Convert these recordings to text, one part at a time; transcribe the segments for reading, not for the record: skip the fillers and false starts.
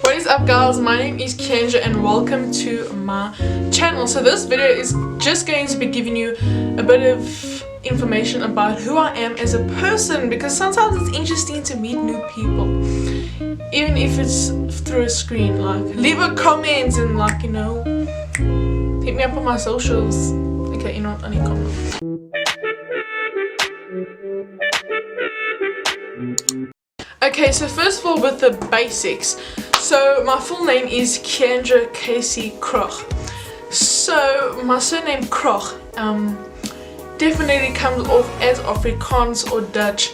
What is up guys, my name is Kendra and welcome to my channel. So this video is just going to be giving you a bit of information about who I am as a person, because sometimes it's interesting to meet new people, even if it's through a screen. Like, leave a comment and, like, you know, hit me up on my socials. Okay, you know what, I need comments. Okay, so first of all, with the basics. So my full name is Kendra Casey Kroch. So my surname Kroch definitely comes off as Afrikaans or Dutch,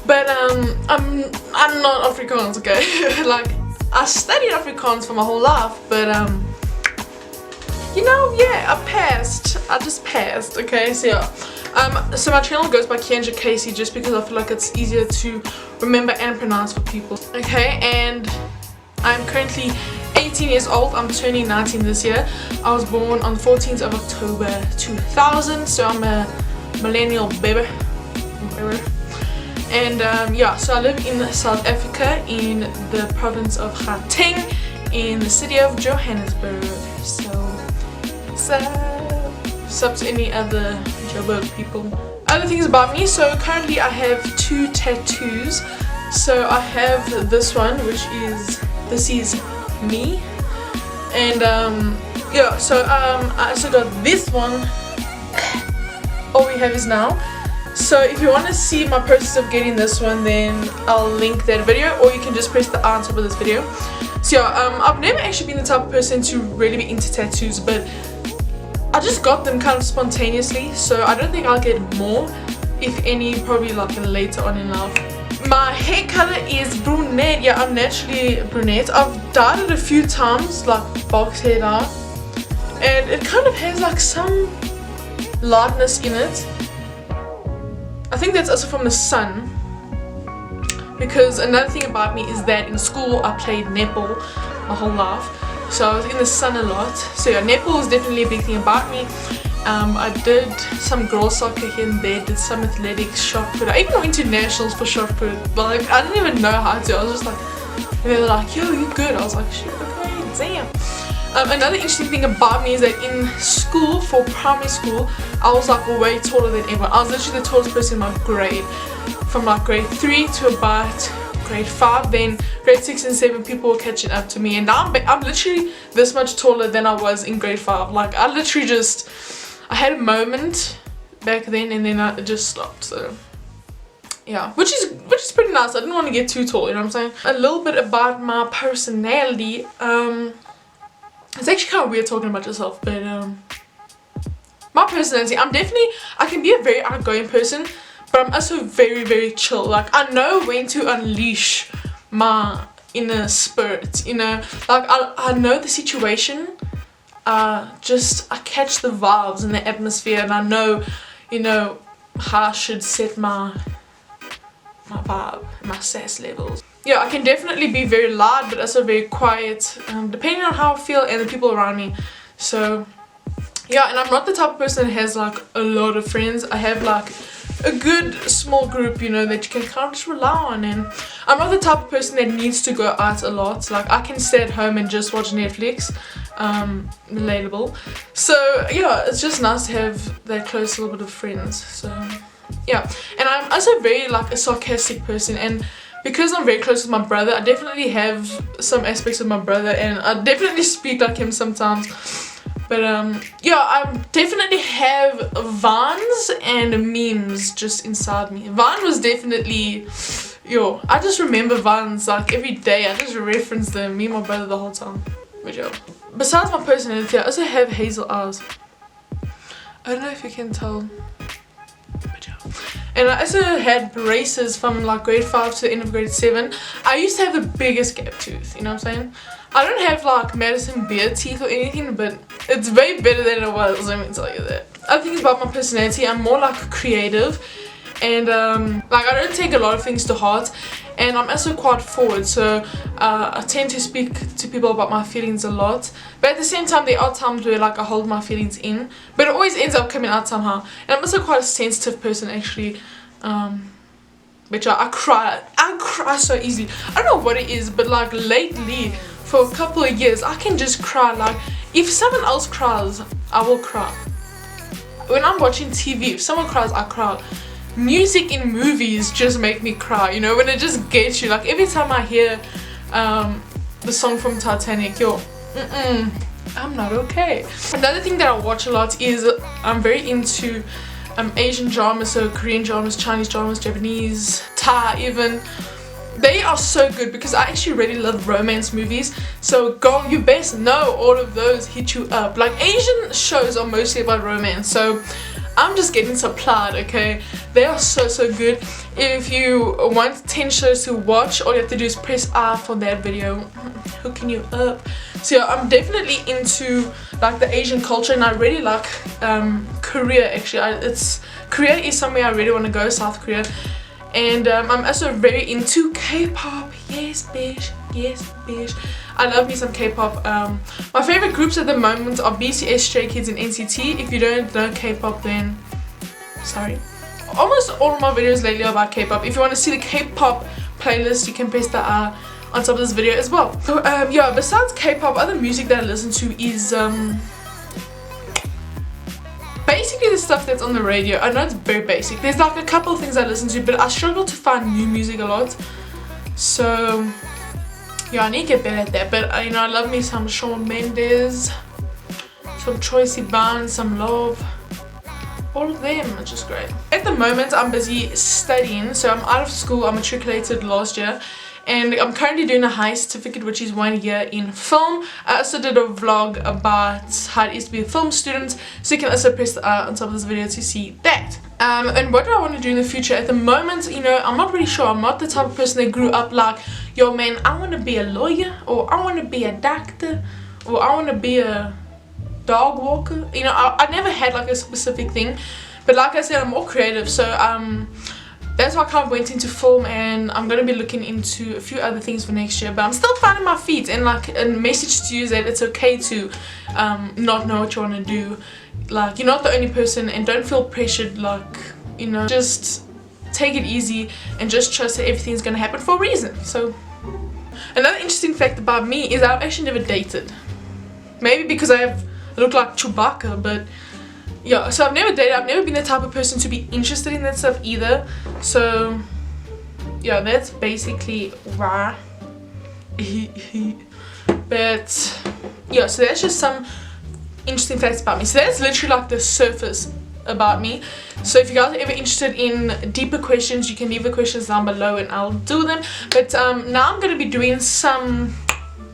but I'm not Afrikaans, okay? Like, I studied Afrikaans for my whole life, but you know, yeah, I just passed, okay? So yeah. So my channel goes by Kendra Casey just because I feel like it's easier to remember and pronounce for people. Okay, and I'm currently 18 years old. I'm turning 19 this year. I was born on the 14th of October 2000, so I'm a millennial baby. And yeah, so I live in South Africa in the province of Gauteng in the city of Johannesburg. Sup to any other Joburg people. Other things about me, so currently I have 2 tattoos. So I have this one, which is, this is me, and yeah, so I also got this one. All we have is now. So if you want to see my process of getting this one, then I'll link that video, or you can just press the I on top of this video. So yeah, I've never actually been the type of person to really be into tattoos, but I just got them kind of spontaneously, so I don't think I'll get more, if any, probably like later on in life. My hair color is brunette. Yeah, I'm naturally brunette. I've dyed it a few times, like box hair dye, and it kind of has like some lightness in it. I think that's also from the sun, because another thing about me is that in school I played netball my whole life. So I was in the sun a lot. So yeah, netball is definitely a big thing about me. I did some girls soccer here and there, did some athletics, shot put. I even went to nationals for shot put, but like I didn't even know how to. I was just like, they were like, yo, you good? I was like, shit, okay, damn. Another interesting thing about me is that in school, for primary school, I was like way taller than everyone. I was literally the tallest person in my grade. From like grade 3 to about grade 5, then grade 6 and 7 people were catching up to me, and now I'm literally this much taller than I was in grade 5. Like, I literally just, I had a moment back then and then I just stopped. So yeah, which is pretty nice. I didn't want to get too tall, you know what I'm saying? A little bit about my personality. It's actually kind of weird talking about yourself, but my personality, I can be a very outgoing person, but I'm also very, very chill. Like, I know when to unleash my inner spirit, you know? Like, I know the situation. I catch the vibes and the atmosphere, and I know, you know, how I should set my vibe, my sass levels. Yeah, I can definitely be very loud, but also very quiet, depending on how I feel and the people around me. So yeah, and I'm not the type of person that has like a lot of friends. I have like a good small group, you know, that you can kind of just rely on. And I'm not the type of person that needs to go out a lot. Like, I can stay at home and just watch Netflix. Relatable. So yeah, it's just nice to have that close little bit of friends. So yeah, and I'm also very like a sarcastic person, and because I'm very close with my brother, I definitely have some aspects of my brother, and I definitely speak like him sometimes. But yeah, I definitely have Vines and memes just inside me. Vine was definitely, yo, I just remember Vines like every day. I just reference them, me and my brother, the whole time. Good job. Besides my personality, I also have hazel eyes. I don't know if you can tell. Good job. And I also had braces from like grade 5 to the end of grade 7. I used to have the biggest gap tooth, you know what I'm saying? I don't have like Madison beard teeth or anything, but it's way better than it was, let me tell you that. Other things about my personality, I'm more like creative, and like, I don't take a lot of things to heart, and I'm also quite forward, so I tend to speak to people about my feelings a lot, but at the same time there are times where like I hold my feelings in, but it always ends up coming out somehow. And I'm also quite a sensitive person actually. Bitch, I cry so easily. I don't know what it is, but like lately, for a couple of years, I can just cry. Like, if someone else cries, I will cry. When I'm watching TV, if someone cries, I cry. Music in movies just make me cry, you know, when it just gets you. Like, every time I hear the song from Titanic, yo, I'm not okay. Another thing that I watch a lot is I'm very into Asian dramas, so Korean dramas, Chinese dramas, Japanese, Thai even. They are so good because I actually really love romance movies. So girl, you best know all of those hit you up. Like, Asian shows are mostly about romance, so I'm just getting supplied, okay? They are so good. If you want 10 shows to watch, all you have to do is press R for that video. Hooking you up. So yeah, I'm definitely into like the Asian culture, and I really like Korea actually. Korea is somewhere I really want to go, South Korea. And I'm also very into K-pop. Yes bitch, yes bitch. I love me some K-pop. My favorite groups at the moment are BTS, Stray Kids and NCT. If you don't know K-pop, then sorry. Almost all of my videos lately are about K-pop. If you want to see the K-pop playlist, you can press the R on top of this video as well. So yeah, besides K-pop, other music that I listen to is basically the stuff that's on the radio. I know it's very basic. There's like a couple of things I listen to, but I struggle to find new music a lot. So yeah, I need to get better at that. But you know, I love me some Shawn Mendes, some Troye Sivan, some Love. All of them are just great. At the moment, I'm busy studying. So I'm out of school. I matriculated last year. And I'm currently doing a high certificate, which is 1 year in film. I also did a vlog about how it is to be a film student, so you can also press the on top of this video to see that. And what do I want to do in the future? At the moment, you know, I'm not really sure. I'm not the type of person that grew up like, yo man, I want to be a lawyer, or I want to be a doctor, or I want to be a dog walker. You know, I never had like a specific thing, but like I said, I'm more creative, so that's why I kind of went into film, and I'm going to be looking into a few other things for next year. But I'm still finding my feet, and like a message to you is that it's okay to not know what you want to do. Like, you're not the only person, and don't feel pressured. Like, you know, just take it easy and just trust that everything's going to happen for a reason. So another interesting fact about me is I've actually never dated. Maybe because I look like Chewbacca, but yeah, so I've never dated. I've never been the type of person to be interested in that stuff either. So yeah, that's basically why. But yeah, so that's just some interesting facts about me. So that's literally like the surface about me. So if you guys are ever interested in deeper questions, you can leave the questions down below and I'll do them. But now I'm going to be doing some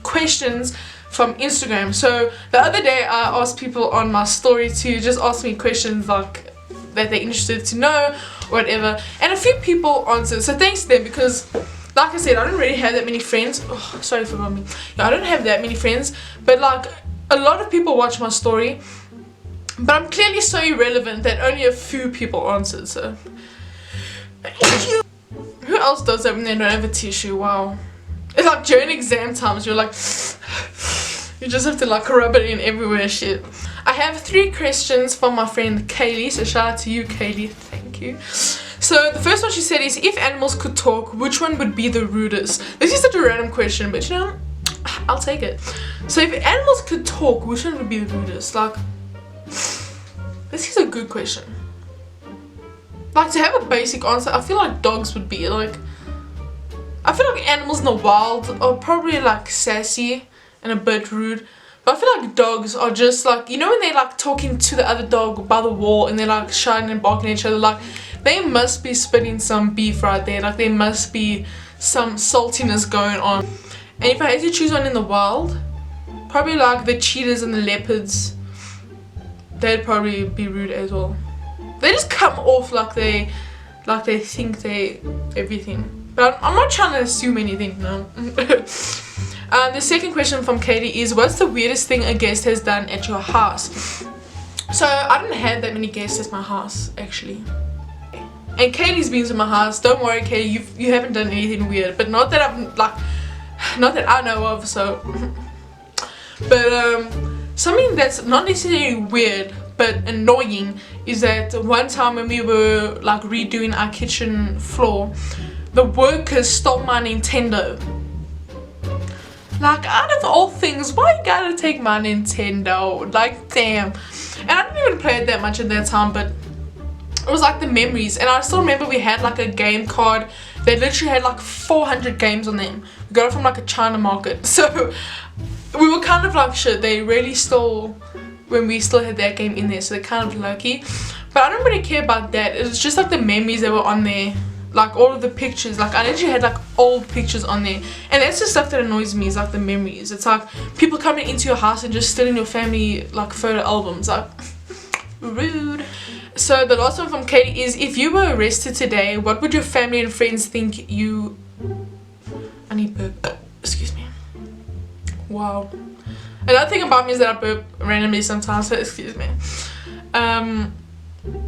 questions from Instagram. So the other day I asked people on my story to just ask me questions like that they're interested to know or whatever, and a few people answered, so thanks to them, because like I said, I don't really have that many friends. Oh, sorry for me. Yeah, I don't have that many friends, but like a lot of people watch my story, but I'm clearly so irrelevant that only a few people answered. So who else does that when they don't have a tissue? Wow. It's like during exam times, you're like, you just have to like rub it in everywhere, shit. I have 3 questions from my friend Kaylee, so shout out to you, Kaylee, thank you. So the first one she said is, if animals could talk, which one would be the rudest? This is such a random question, but you know, I'll take it. So if animals could talk, which one would be the rudest? Like, this is a good question. Like, to have a basic answer, I feel like dogs would be like, I feel like animals in the wild are probably like sassy and a bit rude, but I feel like dogs are just like, you know, when they're like talking to the other dog by the wall and they're like shouting and barking at each other, like they must be spitting some beef right there, like there must be some saltiness going on. And if I had to choose one in the wild, probably like the cheetahs and the leopards, they'd probably be rude as well. They just come off like they think they everything. But I'm not trying to assume anything, no. The second question from Katie is, what's the weirdest thing a guest has done at your house? So I don't have that many guests at my house, actually. And Katie's been to my house. Don't worry, Katie, you haven't done anything weird. But not that I know of, so. But something that's not necessarily weird but annoying is that one time when we were like redoing our kitchen floor, the workers stole my Nintendo. Like, out of all things, why you gotta take my Nintendo? Like, damn. And I didn't even play it that much at that time, but it was like the memories. And I still remember we had like a game card that literally had like 400 games on them. We got it from like a China market. So we were kind of like, shit, they really stole when we still had that game in there. So they're kind of lucky. But I don't really care about that. It was just like the memories that were on there. Like all of the pictures, like I literally had like old pictures on there, and that's the stuff that annoys me, is like the memories. It's like people coming into your house and just stealing your family like photo albums, like rude. So the last one from Katie is, if you were arrested today, what would your family and friends think you... I need burp. Excuse me. Wow. Another thing about me is that I burp randomly sometimes, so excuse me.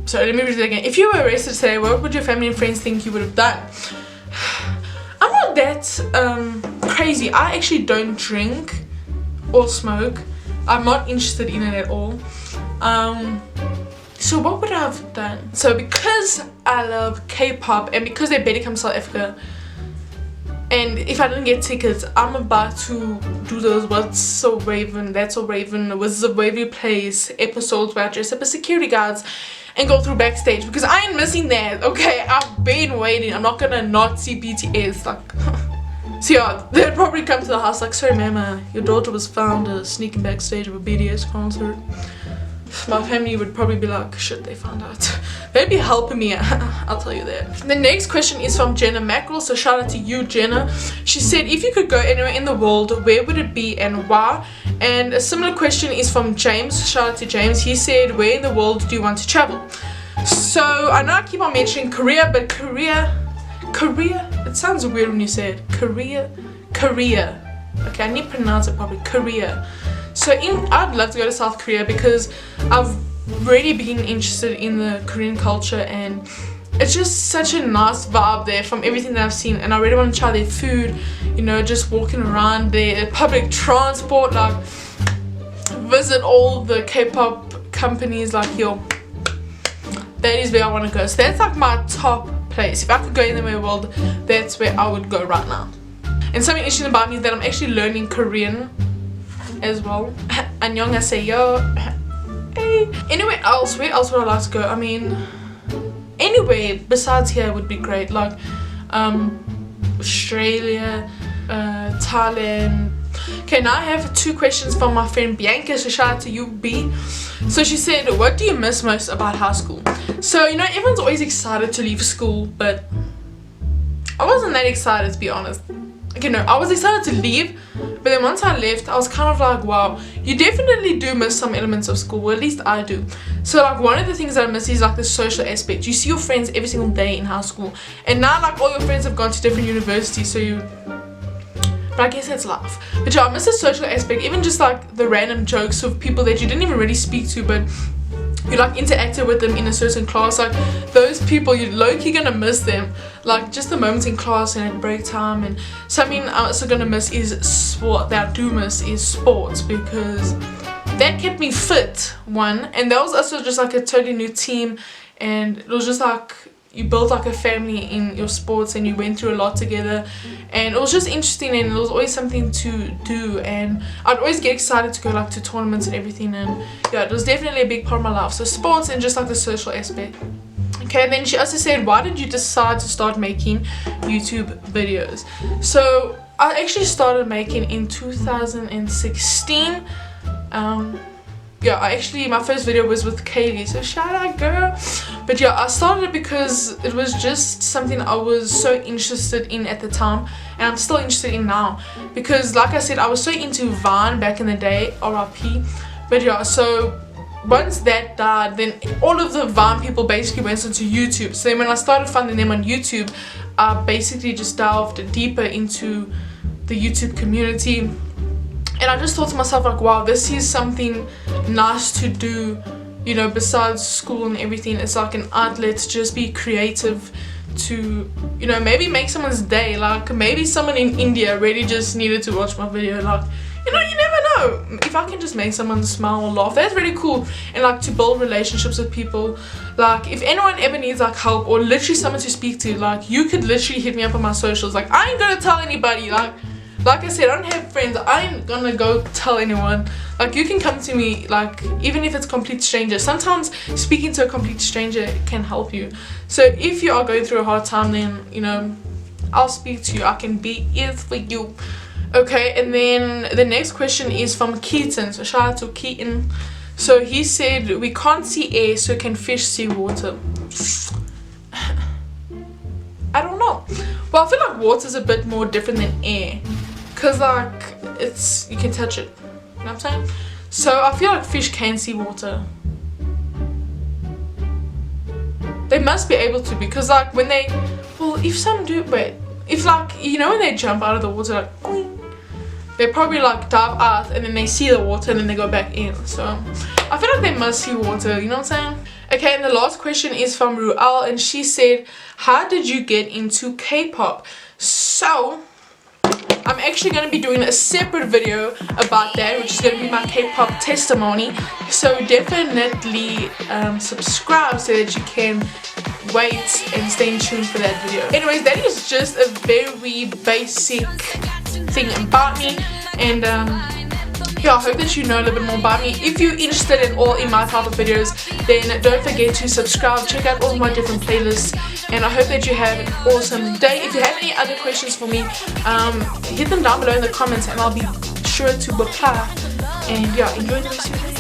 So let me read it again. If you were arrested today, what would your family and friends think you would have done? I'm not that crazy. I actually don't drink or smoke. I'm not interested in it at all. So what would I have done? So because I love K-pop and because they better come to South Africa, and if I didn't get tickets, I'm about to do those What's So Raven, That's So Raven, Wizards of Waverly Place episodes where I dress up as security guards and go through backstage, because I ain't missing that, okay? I've been waiting. I'm not gonna not see BTS, like... So yeah, they'd probably come to the house like, sorry ma'am, your daughter was found sneaking backstage of a BTS concert. My family would probably be like, shit, they found out. They'd be helping me, I'll tell you that. The next question is from Jenna Mackerel, so shout out to you, Jenna. She said, if you could go anywhere in the world, where would it be and why? And a similar question is from James. Shout out to James. He said, where in the world do you want to travel? So I know I keep on mentioning Korea, but Korea, it sounds weird when you say it. Korea. Okay, I need to pronounce it properly. Korea. So I'd love to go to South Korea because I've really been interested in the Korean culture, and it's just such a nice vibe there from everything that I've seen, and I really want to try their food, you know, just walking around their public transport, like visit all the K-pop companies, like yo, that is where I want to go. So that's like my top place. If I could go anywhere in the world, that's where I would go right now. And something interesting about me is that I'm actually learning Korean as well. Annyeonghaseyo. Hey. Anywhere else, where else would I like to go? I mean, anywhere besides here would be great, like Australia, Thailand. Okay, now I have 2 questions from my friend Bianca, so shout out to you, B. So she said, what do you miss most about high school? So, you know, everyone's always excited to leave school, but I wasn't that excited, to be honest. Okay, no, I was excited to leave, but then once I left, I was kind of like, wow, you definitely do miss some elements of school, or at least I do. So like one of the things that I miss is like the social aspect. You see your friends every single day in high school, and now like all your friends have gone to different universities, so you... But I guess that's life. But yeah, I miss the social aspect, even just like the random jokes of people that you didn't even really speak to, but you like interacted with them in a certain class. Like those people, you're low-key gonna miss them, like just the moments in class and at break time. And something I'm also gonna miss is sport. That I do miss is sports, because that kept me fit, one, and that was also just like a totally new team, and it was just like you built like a family in your sports, and you went through a lot together, and it was just interesting, and it was always something to do, and I'd always get excited to go like to tournaments and everything, and yeah, it was definitely a big part of my life. So sports and just like the social aspect. Okay, and then she also said, why did you decide to start making YouTube videos? So I actually started making in 2016. Yeah, my first video was with Kaylee, so shout out, girl. But yeah, I started it because it was just something I was so interested in at the time, and I'm still interested in now, because like I said, I was so into Vine back in the day, RIP. But yeah, so once that died, then all of the Vine people basically went into YouTube. So then when I started finding them on YouTube, I basically just delved deeper into the YouTube community. And I just thought to myself, like, wow, this is something nice to do, you know, besides school and everything. It's like an outlet to just be creative, to, you know, maybe make someone's day. Like, maybe someone in India really just needed to watch my video. Like, you know, you never know, if I can just make someone smile or laugh, that's really cool. And like to build relationships with people. Like if anyone ever needs like help or literally someone to speak to, like you could literally hit me up on my socials. Like I ain't gonna tell anybody. Like I said, I don't have friends. I ain't gonna go tell anyone. Like you can come to me, like even if it's complete stranger. Sometimes speaking to a complete stranger can help you. So if you are going through a hard time, then you know, I'll speak to you. I can be here for you. Okay, and then the next question is from Keaton. So shout out to Keaton. So he said, we can't see air, so can fish see water? I don't know. Well, I feel like water is a bit more different than air. Because like, you can touch it. You know what I'm saying? So I feel like fish can see water. They must be able to, because like when they, well, if some do, wait. If like, you know when they jump out of the water, like, boing, they probably like dive out and then they see the water and then they go back in. So I feel like they must see water, you know what I'm saying? Okay, and the last question is from Ruel, and she said, how did you get into K-pop? So I'm actually going to be doing a separate video about that, which is going to be my K-pop testimony. So definitely subscribe so that you can wait and stay in tune for that video. Anyways, that is just a very basic thing about me, and yeah, I hope that you know a little bit more about me. If you're interested in my type of videos, then don't forget to subscribe, check out all of my different playlists, and I hope that you have an awesome day. If you have any other questions for me, hit them down below in the comments and I'll be sure to reply. And yeah, enjoy the rest of your day.